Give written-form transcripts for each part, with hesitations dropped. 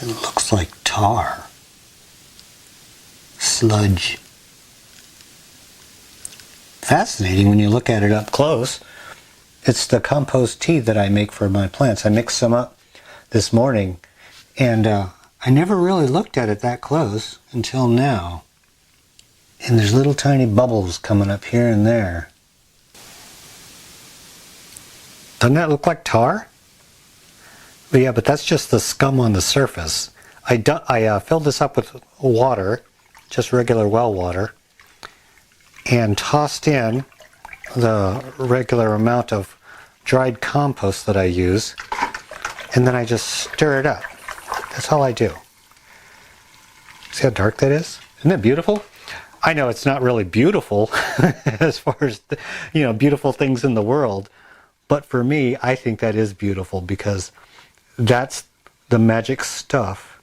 It looks like tar. Sludge. Fascinating when you look at it up close. It's the compost tea that I make for my plants. I mixed some up this morning, and I never really looked at it that close until now. And there's little tiny bubbles coming up here and there. Doesn't that look like tar? But yeah, but that's just the scum on the surface. I filled this up with water, just regular well water, and tossed in the regular amount of dried compost that I use, and then I just stir it up. That's all I do. See how dark that is? Isn't that beautiful? I know it's not really beautiful as far as, beautiful things in the world, but for me, I think that is beautiful because that's the magic stuff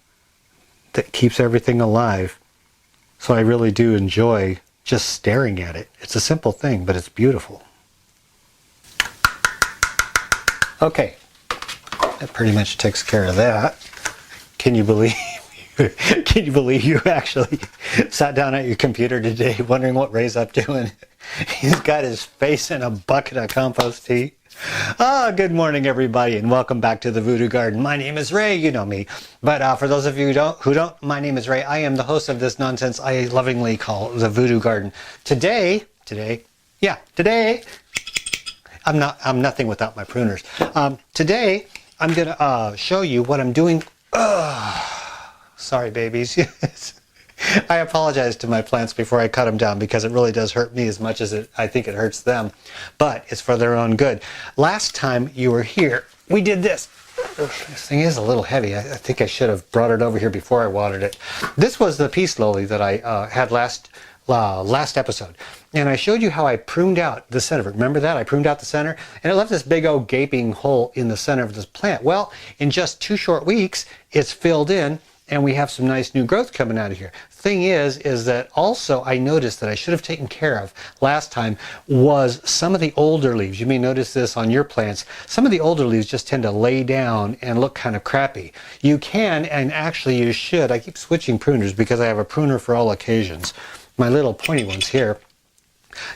that keeps everything alive. So I really do enjoy just staring at it. It's a simple thing, but it's beautiful. Okay, that pretty much takes care of that. Can you believe you actually sat down at your computer today wondering what Ray's up to? He's got his face in a bucket of compost tea. Good morning, everybody, and welcome back to the Voodoo Garden. My name is Ray, you know me. But for those of you who don't, my name is Ray. I am the host of this nonsense I lovingly call the Voodoo Garden. Today, I'm nothing without my pruners. Today, I'm gonna show you what I'm doing. Sorry, babies. I apologize to my plants before I cut them down because it really does hurt me as much as I think it hurts them. But it's for their own good. Last time you were here, we did this. This thing is a little heavy. I think I should have brought it over here before I watered it. This was the peace lily that I had last episode. And I showed you how I pruned out the center. Remember that? I pruned out the center and it left this big old gaping hole in the center of this plant. Well, in just 2 short weeks, it's filled in and we have some nice new growth coming out of here. Thing is that also I noticed that I should have taken care of last time was some of the older leaves. You may notice this on your plants. Some of the older leaves just tend to lay down and look kind of crappy. You can, and actually you should. I keep switching pruners because I have a pruner for all occasions. My little pointy ones here.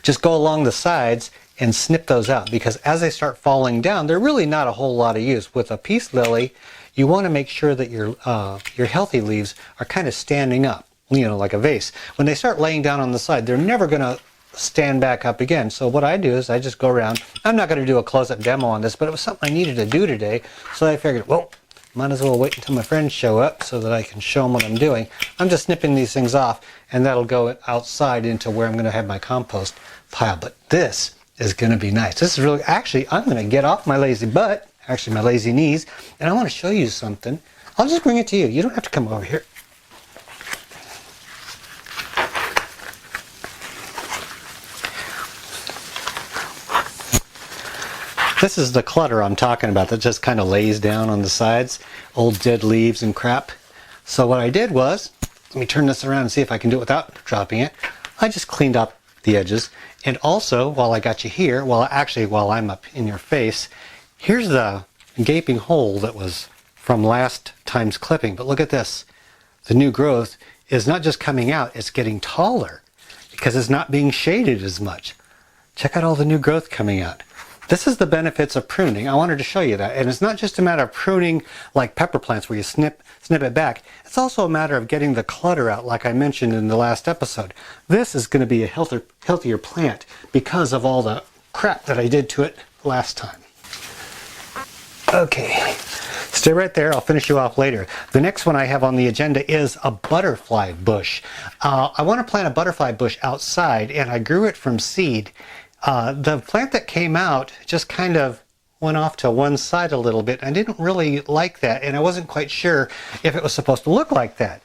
Just go along the sides and snip those out because as they start falling down, they're really not a whole lot of use. With a peace lily, you want to make sure that your healthy leaves are kind of standing up, like a vase. When they start laying down on the side, they're never going to stand back up again. So what I do is I just go around. I'm not going to do a close-up demo on this, but it was something I needed to do today. So I figured, well, might as well wait until my friends show up so that I can show them what I'm doing. I'm just snipping these things off, and that'll go outside into where I'm going to have my compost pile. But this is going to be nice. This is really, actually, I'm going to get off my lazy butt, actually my lazy knees, and I want to show you something. I'll just bring it to you. You don't have to come over here. This is the clutter I'm talking about that just kind of lays down on the sides, old dead leaves and crap. So what I did was, let me turn this around and see if I can do it without dropping it. I just cleaned up the edges. And also, while I got you here, while I'm up in your face, here's the gaping hole that was from last time's clipping. But look at this. The new growth is not just coming out, it's getting taller because it's not being shaded as much. Check out all the new growth coming out. This is the benefits of pruning. I wanted to show you that. And it's not just a matter of pruning like pepper plants where you snip it back. It's also a matter of getting the clutter out like I mentioned in the last episode. This is going to be a healthier plant because of all the crap that I did to it last time. Okay, stay right there. I'll finish you off later. The next one I have on the agenda is a butterfly bush. I want to plant a butterfly bush outside and I grew it from seed. The plant that came out just kind of went off to one side a little bit. I didn't really like that, and I wasn't quite sure if it was supposed to look like that.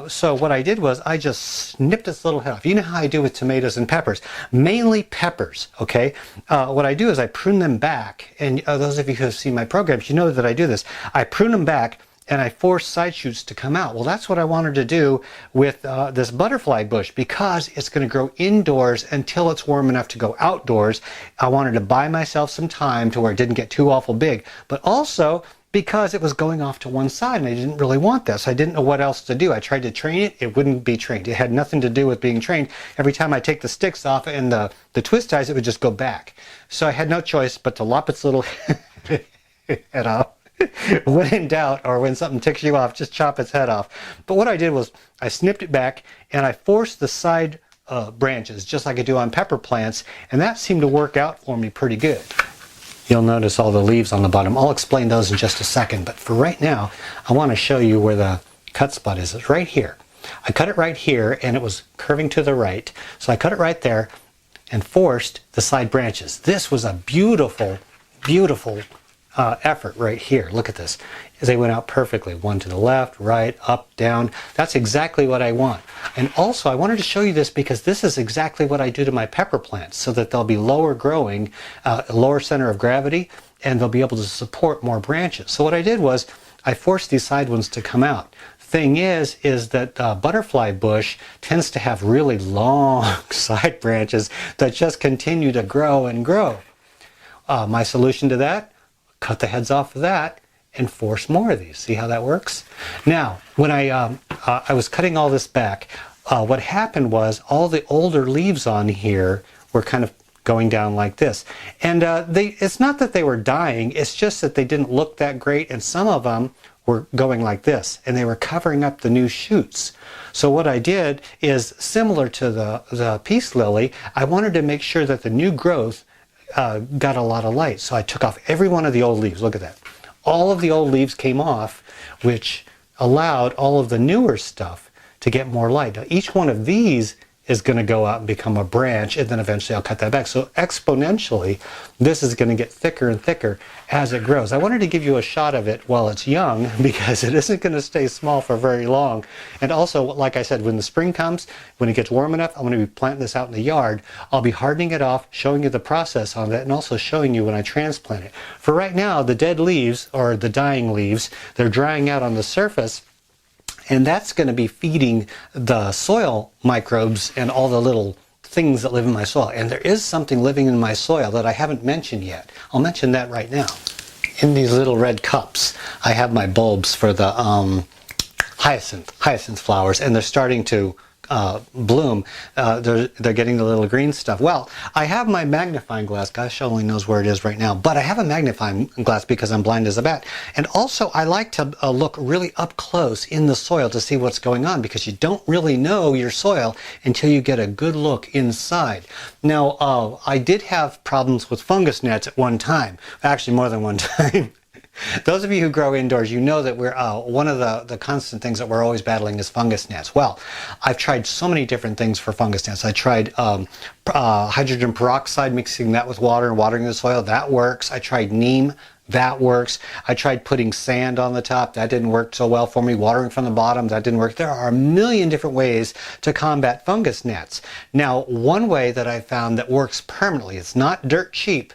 So what I did was I just snipped its little head off. You know how I do with tomatoes and peppers, mainly peppers, okay? What I do is I prune them back, and those of you who have seen my programs, you know that I do this. I prune them back, and I force side shoots to come out. Well, that's what I wanted to do with this butterfly bush because it's going to grow indoors until it's warm enough to go outdoors. I wanted to buy myself some time to where it didn't get too awful big, but also because it was going off to one side and I didn't really want this. I didn't know what else to do. I tried to train it. It wouldn't be trained. It had nothing to do with being trained. Every time I take the sticks off and the twist ties, it would just go back. So I had no choice but to lop its little head off. When in doubt, or when something ticks you off, just chop its head off. But what I did was I snipped it back and I forced the side branches just like I do on pepper plants, and that seemed to work out for me pretty good. You'll notice all the leaves on the bottom. I'll explain those in just a second, but for right now I want to show you where the cut spot is. It's right here. I cut it right here and it was curving to the right, so I cut it right there and forced the side branches. This was a beautiful, beautiful effort right here. Look at this. They went out perfectly. One to the left, right, up, down. That's exactly what I want. And also I wanted to show you this because this is exactly what I do to my pepper plants, so that they'll be lower growing, lower center of gravity, and they'll be able to support more branches. So what I did was I forced these side ones to come out. Thing is that butterfly bush tends to have really long side branches that just continue to grow and grow. My solution to that: cut the heads off of that and force more of these. See how that works? Now, when I was cutting all this back, what happened was all the older leaves on here were kind of going down like this. And it's not that they were dying, it's just that they didn't look that great, and some of them were going like this, and they were covering up the new shoots. So what I did is, similar to the peace lily, I wanted to make sure that the new growth got a lot of light. So I took off every one of the old leaves. Look at that. All of the old leaves came off, which allowed all of the newer stuff to get more light. Now, each one of these is going to go out and become a branch, and then eventually I'll cut that back. So exponentially, this is going to get thicker and thicker as it grows. I wanted to give you a shot of it while it's young because it isn't going to stay small for very long. And also, like I said, when the spring comes, when it gets warm enough, I'm going to be planting this out in the yard. I'll be hardening it off, showing you the process on that, and also showing you when I transplant it. For right now, the dead leaves, or the dying leaves, they're drying out on the surface, and that's going to be feeding the soil microbes and all the little things that live in my soil. And there is something living in my soil that I haven't mentioned yet. I'll mention that right now. In these little red cups, I have my bulbs for the hyacinth flowers, and they're starting to bloom. They're getting the little green stuff. Well, I have my magnifying glass. Gosh only knows where it is right now, but I have a magnifying glass because I'm blind as a bat. And also I like to look really up close in the soil to see what's going on, because you don't really know your soil until you get a good look inside. Now, I did have problems with fungus gnats at one time, actually more than one time. Those of you who grow indoors, you know that we're one of the constant things that we're always battling is fungus gnats. Well, I've tried so many different things for fungus gnats. I tried hydrogen peroxide, mixing that with water and watering the soil. That works. I tried neem. That works. I tried putting sand on the top. That didn't work so well for me. Watering from the bottom. That didn't work. There are a million different ways to combat fungus gnats. Now, one way that I found that works permanently, it's not dirt cheap,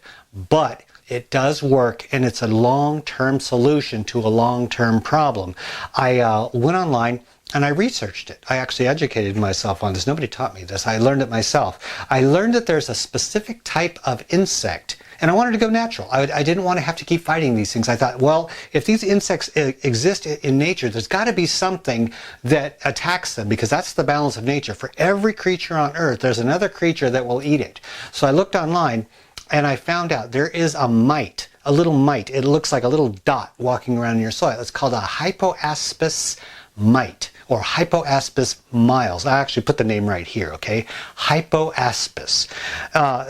but it does work, and it's a long-term solution to a long-term problem. I went online and I researched it. I actually educated myself on this. Nobody taught me this. I learned it myself. I learned that there's a specific type of insect, and I wanted to go natural. I didn't want to have to keep fighting these things. I thought, well, if these insects exist in nature, there's got to be something that attacks them, because that's the balance of nature. For every creature on earth, there's another creature that will eat it. So I looked online, and I found out there is a mite, a little mite. It looks like a little dot walking around in your soil. It's called a Hypoaspis mite, or Hypoaspis miles. I actually put the name right here, okay? Hypoaspis.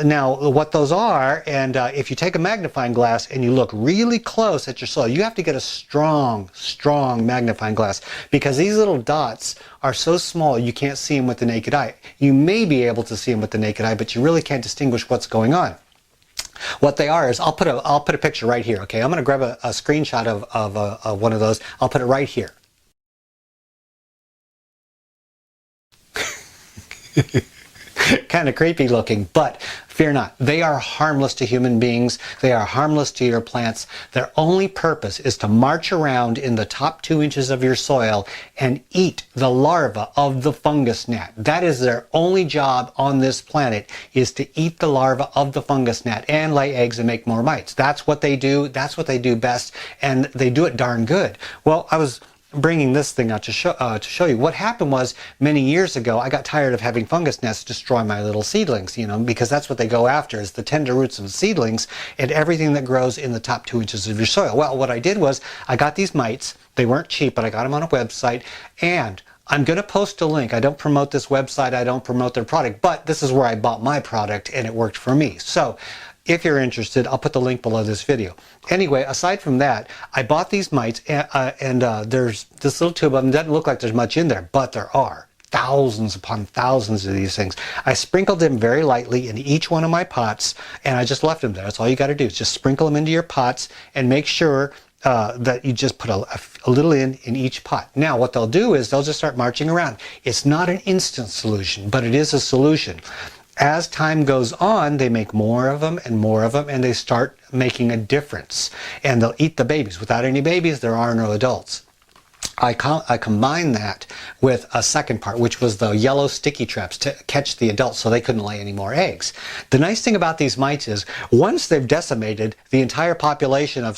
Now, what those are, and if you take a magnifying glass and you look really close at your soil, you have to get a strong, strong magnifying glass, because these little dots are so small you can't see them with the naked eye. You may be able to see them with the naked eye, but you really can't distinguish what's going on. What they are is, I'll put a picture right here, okay? I'm going to grab a screenshot of one of those. I'll put it right here. kind of creepy looking, but fear not. They are harmless to human beings. They are harmless to your plants. Their only purpose is to march around in the top 2 inches of your soil and eat the larva of the fungus gnat. That is their only job on this planet, is to eat the larva of the fungus gnat and lay eggs and make more mites. That's what they do. That's what they do best, and they do it darn good. Well, I was bringing this thing out to show you. What happened was, many years ago, I got tired of having fungus gnats destroy my little seedlings, you know, because that's what they go after, is the tender roots of seedlings and everything that grows in the top 2 inches of your soil. Well, what I did was, I got these mites. They weren't cheap, but I got them on a website, and I'm going to post a link. I don't promote this website. I don't promote their product, but this is where I bought my product, and it worked for me. So if you're interested, I'll put the link below this video. Anyway, aside from that, I bought these mites, and there's this little tube of them. It doesn't look like there's much in there, but there are thousands upon thousands of these things. I sprinkled them very lightly in each one of my pots, and I just left them there. That's all you got to do, is just sprinkle them into your pots and make sure that you just put a little in each pot. Now, what they'll do is they'll just start marching around. It's not an instant solution, but it is a solution. As time goes on, they make more of them, and they start making a difference. And they'll eat the babies. Without any babies, there are no adults. I combined that with a second part, which was the yellow sticky traps to catch the adults so they couldn't lay any more eggs. The nice thing about these mites is, once they've decimated the entire population of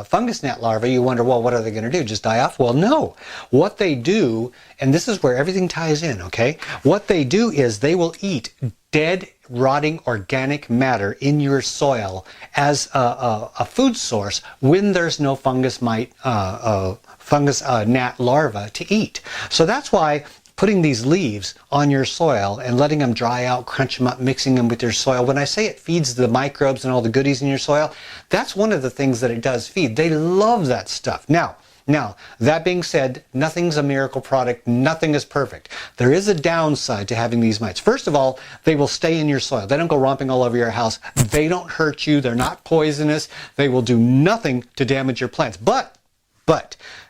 fungus gnat larvae, you wonder, well, what are they going to do? Just die off? Well, no. What they do, and this is where everything ties in, okay? What they do is they will eat dead, rotting organic matter in your soil as a food source when there's no fungus gnat larva to eat. So that's why putting these leaves on your soil and letting them dry out, crunch them up, mixing them with your soil, when I say it feeds the microbes and all the goodies in your soil, that's one of the things that it does feed. They love that stuff. Now, that being said, nothing's a miracle product. Nothing is perfect. There is a downside to having these mites. First of all, they will stay in your soil. They don't go romping all over your house. They don't hurt you. They're not poisonous. They will do nothing to damage your plants. But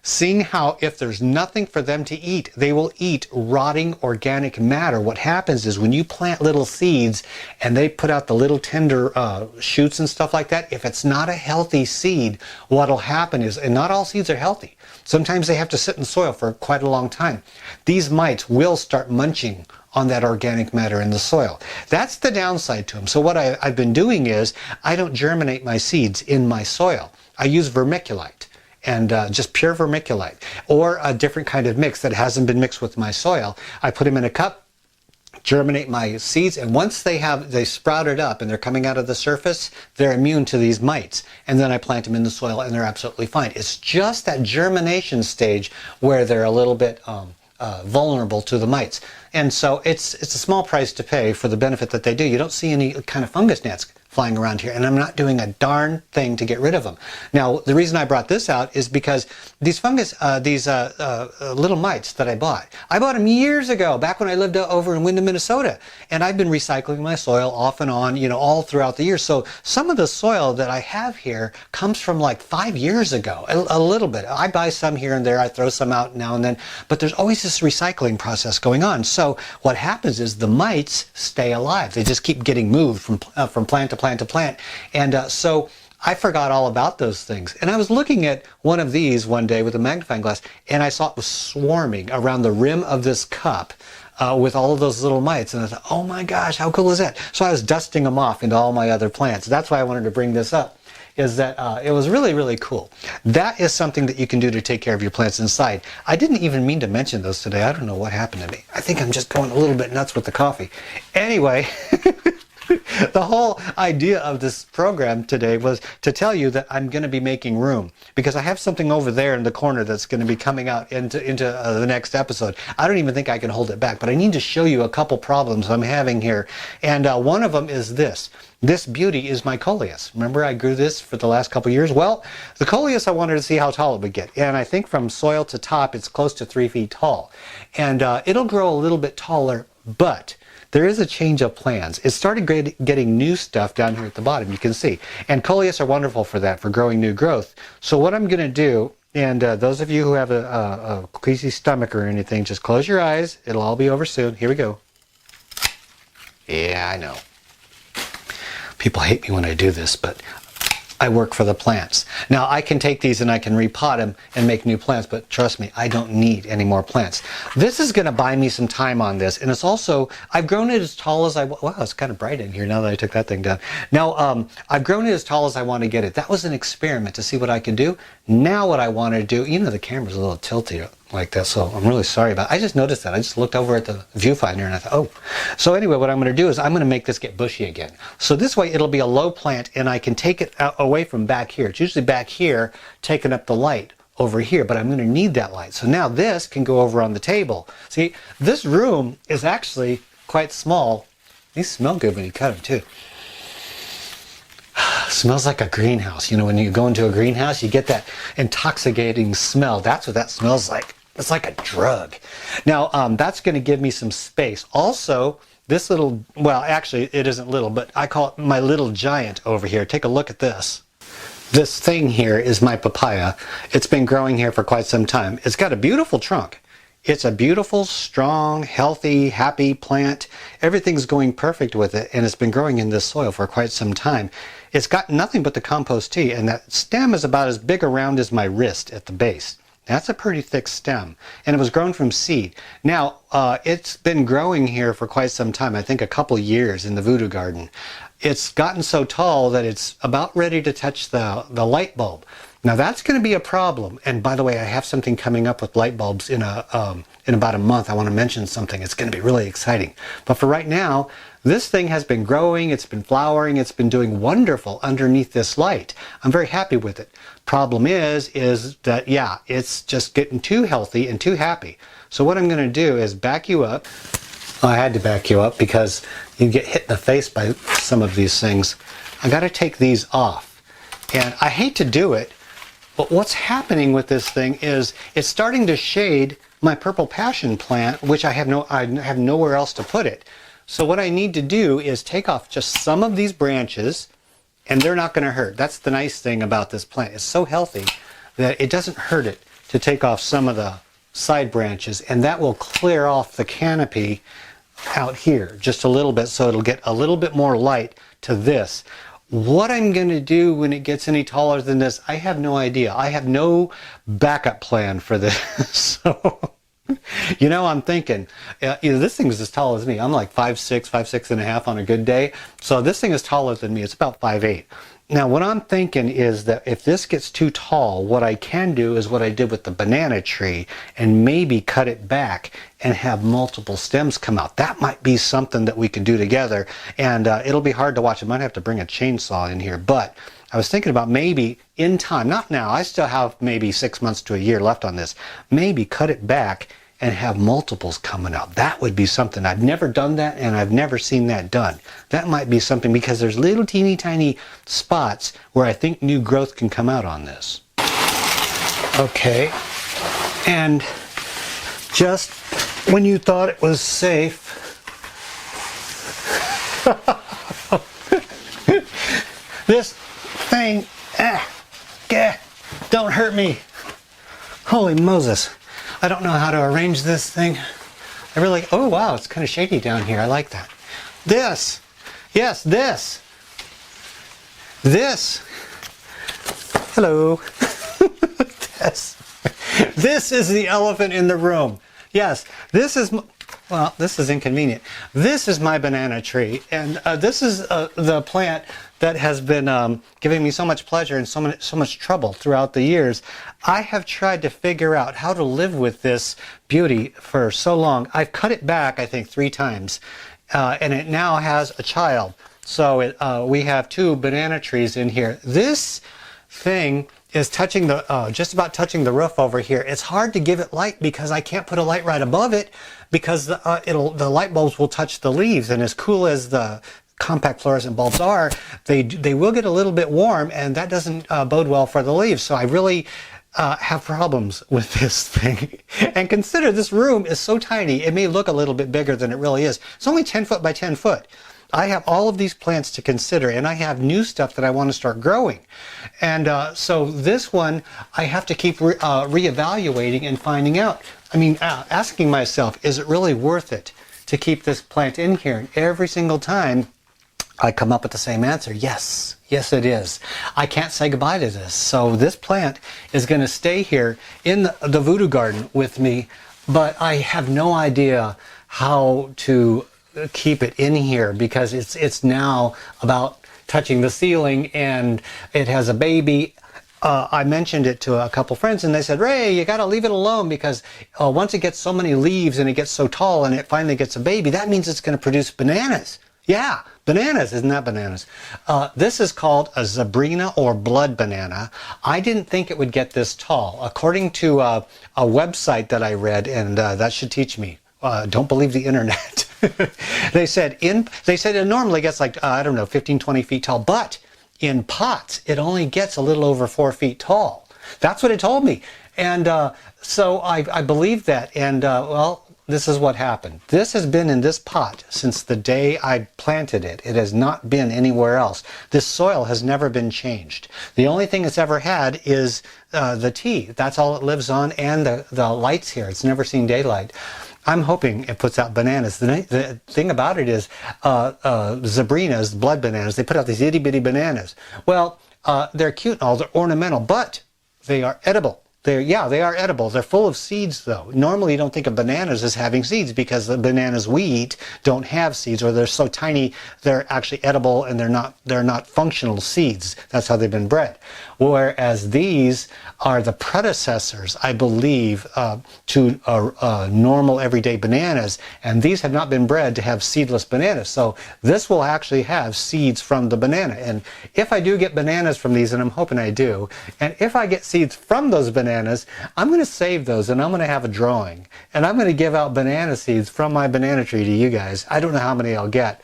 seeing how if there's nothing for them to eat, they will eat rotting organic matter. What happens is, when you plant little seeds and they put out the little tender shoots and stuff like that, if it's not a healthy seed, what'll happen is, and not all seeds are healthy, sometimes they have to sit in soil for quite a long time, these mites will start munching on that organic matter in the soil. That's the downside to them. So what I've been doing is, I don't germinate my seeds in my soil. I use vermiculite. And just pure vermiculite, or a different kind of mix that hasn't been mixed with my soil. I put them in a cup, germinate my seeds, and once they sprouted up and they're coming out of the surface, they're immune to these mites. And then I plant them in the soil, and they're absolutely fine. It's just that germination stage where they're a little bit vulnerable to the mites. And so it's a small price to pay for the benefit that they do. You don't see any kind of fungus gnats flying around here, and I'm not doing a darn thing to get rid of them. Now, the reason I brought this out is because these little mites that I bought them years ago, back when I lived over in Windham, Minnesota, and I've been recycling my soil off and on, you know, all throughout the year. So some of the soil that I have here comes from like 5 years ago, a little bit. I buy some here and there, I throw some out now and then, but there's always this recycling process going on. So what happens is the mites stay alive. They just keep getting moved from plant to plant to plant. And so I forgot all about those things. And I was looking at one of these one day with a magnifying glass, and I saw it was swarming around the rim of this cup with all of those little mites. And I thought, oh my gosh, how cool is that? So I was dusting them off into all my other plants. That's why I wanted to bring this up, is that it was really, really cool. That is something that you can do to take care of your plants inside. I didn't even mean to mention those today. I don't know what happened to me. I think I'm just going a little bit nuts with the coffee. Anyway, the whole idea of this program today was to tell you that I'm going to be making room, because I have something over there in the corner that's going to be coming out into the next episode. I don't even think I can hold it back, but I need to show you a couple problems I'm having here. And one of them is this. This beauty is my Coleus. Remember, I grew this for the last couple years? Well, the Coleus, I wanted to see how tall it would get. And I think from soil to top, it's close to 3 feet tall. And it'll grow a little bit taller, but there is a change of plans. It started getting new stuff down here at the bottom, you can see. And Coleus are wonderful for that, for growing new growth. So what I'm going to do, and those of you who have a queasy stomach or anything, just close your eyes. It'll all be over soon. Here we go. Yeah, I know. People hate me when I do this, but I work for the plants. Now I can take these and I can repot them and make new plants, but trust me, I don't need any more plants. This is going to buy me some time on this, and it's also, I've grown it as tall as wow, it's kind of bright in here now that I took that thing down. Now, I've grown it as tall as I want to get it. That was an experiment to see what I could do. Now what I want to do, you know, the camera's a little tilty like that, so I'm really sorry about it. I just noticed that. I just looked over at the viewfinder and I thought, oh. So anyway, what I'm going to do is I'm going to make this get bushy again. So this way it'll be a low plant and I can take it away from back here. It's usually back here taking up the light over here, but I'm going to need that light. So now this can go over on the table. See, this room is actually quite small. These smell good when you cut them too. Smells like a greenhouse. You know, when you go into a greenhouse, you get that intoxicating smell. That's what that smells like. It's like a drug. Now, that's going to give me some space. Also, this little, well, actually, it isn't little, but I call it my little giant over here. Take a look at this. This thing here is my papaya. It's been growing here for quite some time. It's got a beautiful trunk. It's a beautiful, strong, healthy, happy plant. Everything's going perfect with it, and it's been growing in this soil for quite some time. It's got nothing but the compost tea, and that stem is about as big around as my wrist at the base. That's a pretty thick stem, and it was grown from seed. Now, it's been growing here for quite some time, I think a couple years in the VoodooGarden. It's gotten so tall that it's about ready to touch the light bulb. Now that's going to be a problem. And by the way, I have something coming up with light bulbs in about a month. I want to mention something. It's going to be really exciting. But for right now, this thing has been growing, it's been flowering, it's been doing wonderful underneath this light. I'm very happy with it. Problem is that, yeah, it's just getting too healthy and too happy. So what I'm going to do is back you up. I had to back you up because you get hit in the face by some of these things. I got to take these off. And I hate to do it, but what's happening with this thing is it's starting to shade my purple passion plant, which I have nowhere else to put it. So what I need to do is take off just some of these branches, and they're not going to hurt. That's the nice thing about this plant. It's so healthy that it doesn't hurt it to take off some of the side branches, and that will clear off the canopy out here just a little bit, so it'll get a little bit more light to this. What I'm going to do when it gets any taller than this, I have no idea. I have no backup plan for this. So, you know, I'm thinking, this thing is as tall as me. I'm like 5'6", 5'6.5" on a good day. So this thing is taller than me. It's about 5'8". Now, what I'm thinking is that if this gets too tall, what I can do is what I did with the banana tree and maybe cut it back and have multiple stems come out. That might be something that we could do together, and it'll be hard to watch. I might have to bring a chainsaw in here, but I was thinking about maybe in time, not now, I still have maybe 6 months to a year left on this, maybe cut it back and have multiples coming out. That would be something. I've never done that, and I've never seen that done. That might be something, because there's little teeny tiny spots where I think new growth can come out on this. Okay, and just when you thought it was safe, this thing, don't hurt me. Holy Moses. I don't know how to arrange this thing. I really, oh wow, it's kind of shaky down here. I like that. This, yes, this. Hello. This is the elephant in the room. Yes, this is, well, this is inconvenient. This is my banana tree, and this is the plant that has been giving me so much pleasure and so much trouble throughout the years. I have tried to figure out how to live with this beauty for so long. I've cut it back, I think, 3 times, and it now has a child. So we have 2 banana trees in here. This thing is touching the just about touching the roof over here. It's hard to give it light because I can't put a light right above it, because the light bulbs will touch the leaves, and as cool as the compact fluorescent bulbs are, they will get a little bit warm, and that doesn't bode well for the leaves. So I really have problems with this thing. And consider this room is so tiny, it may look a little bit bigger than it really is. It's only 10 foot by 10 foot. I have all of these plants to consider, and I have new stuff that I want to start growing. And so this one, I have to keep reevaluating and finding out. I mean, asking myself, is it really worth it to keep this plant in here. And every single time I come up with the same answer. Yes, yes it is. I can't say goodbye to this. So this plant is going to stay here in the Voodoo Garden with me, but I have no idea how to keep it in here because it's now about touching the ceiling and it has a baby. I mentioned it to a couple friends and they said, Ray, you got to leave it alone because once it gets so many leaves and it gets so tall and it finally gets a baby, that means it's going to produce bananas. Yeah, bananas, isn't that bananas? This is called a Zabrina or blood banana. I didn't think it would get this tall. According to a website that I read, and that should teach me, don't believe the internet. They said it normally gets like, I don't know, 15, 20 feet tall, but in pots, it only gets a little over 4 feet tall. That's what it told me. And so I believed that. And well, this is what happened. This has been in this pot since the day I planted it. It has not been anywhere else. This soil has never been changed. The only thing it's ever had is the tea. That's all it lives on, and the lights here. It's never seen daylight. I'm hoping it puts out bananas. The thing about it is Zabrinas, blood bananas, they put out these itty bitty bananas. Well, they're cute and all, they're ornamental, but they are edible. They are edible. They're full of seeds, though. Normally, you don't think of bananas as having seeds because the bananas we eat don't have seeds, or they're so tiny they're actually edible and they're not functional seeds. That's how they've been bred. Whereas these are the predecessors, I believe, to normal everyday bananas, and these have not been bred to have seedless bananas. So this will actually have seeds from the banana. And if I do get bananas from these, and I'm hoping I do, and if I get seeds from those bananas, I'm going to save those and I'm going to have a drawing. And I'm going to give out banana seeds from my banana tree to you guys. I don't know how many I'll get,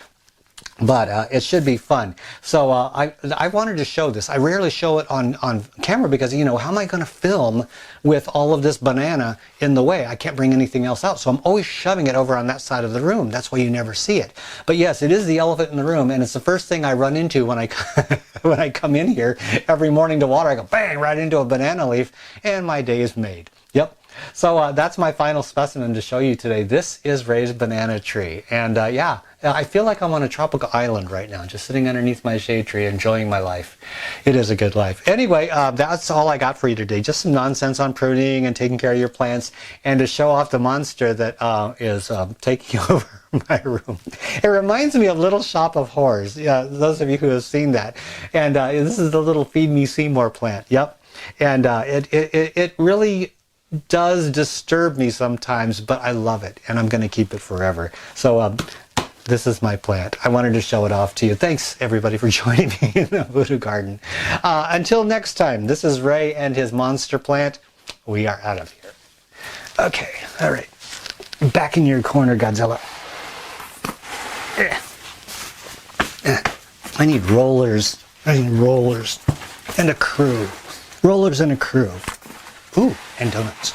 but it should be fun. So I wanted to show this. I rarely show it on camera because, you know, how am I going to film with all of this banana in the way? I can't bring anything else out. So I'm always shoving it over on that side of the room. That's why you never see it. But yes, it is the elephant in the room, and it's the first thing I run into when I when I come in here every morning to water. I go bang right into a banana leaf, and my day is made. Yep. So that's my final specimen to show you today. This is Ray's banana tree. And yeah, I feel like I'm on a tropical island right now, just sitting underneath my shade tree, enjoying my life. It is a good life. Anyway, that's all I got for you today. Just some nonsense on pruning and taking care of your plants, and to show off the monster that is taking over my room. It reminds me of Little Shop of Horrors. Yeah, those of you who have seen that. And this is the little Feed Me Seymour plant. Yep. And it really does disturb me sometimes, but I love it, and I'm going to keep it forever. So this is my plant. I wanted to show it off to you. Thanks, everybody, for joining me in the Voodoo Garden. Until next time, this is Ray and his monster plant. We are out of here. Okay, all right. Back in your corner, Godzilla. I need rollers. I need rollers and a crew. Rollers and a crew. Ooh, and donuts.